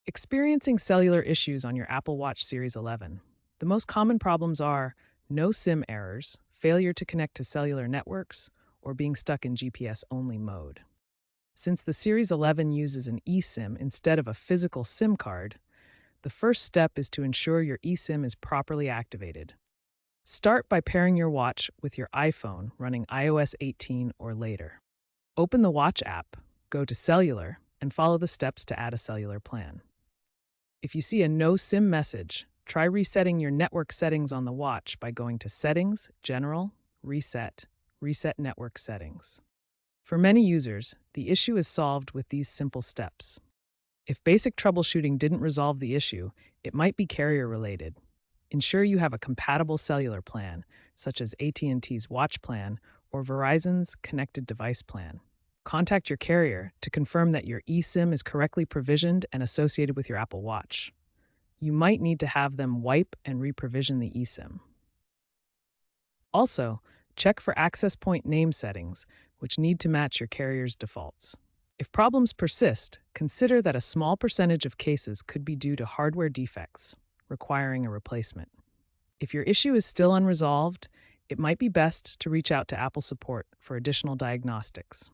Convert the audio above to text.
Experiencing cellular issues on your Apple Watch Series 11. The most common problems are no SIM errors, failure to connect to cellular networks, or being stuck in GPS only mode. Since the Series 11 uses an eSIM instead of a physical SIM card, the first step is to ensure your eSIM is properly activated. Start by pairing your watch with your iPhone running iOS 18 or later. Open the Watch app, go to Cellular, and follow the steps to add a cellular plan. If you see a no SIM message, try resetting your network settings on the watch by going to Settings, General, Reset, Reset Network Settings. For many users, the issue is solved with these simple steps. If basic troubleshooting didn't resolve the issue, it might be carrier-related. Ensure you have a compatible cellular plan, such as AT&T's Watch Plan or Verizon's Connected Device Plan. Contact your carrier to confirm that your eSIM is correctly provisioned and associated with your Apple Watch. You might need to have them wipe and re-provision the eSIM. Also, check for access point name settings, which need to match your carrier's defaults. If problems persist, consider that a small percentage of cases could be due to hardware defects, requiring a replacement. If your issue is still unresolved, it might be best to reach out to Apple support for additional diagnostics.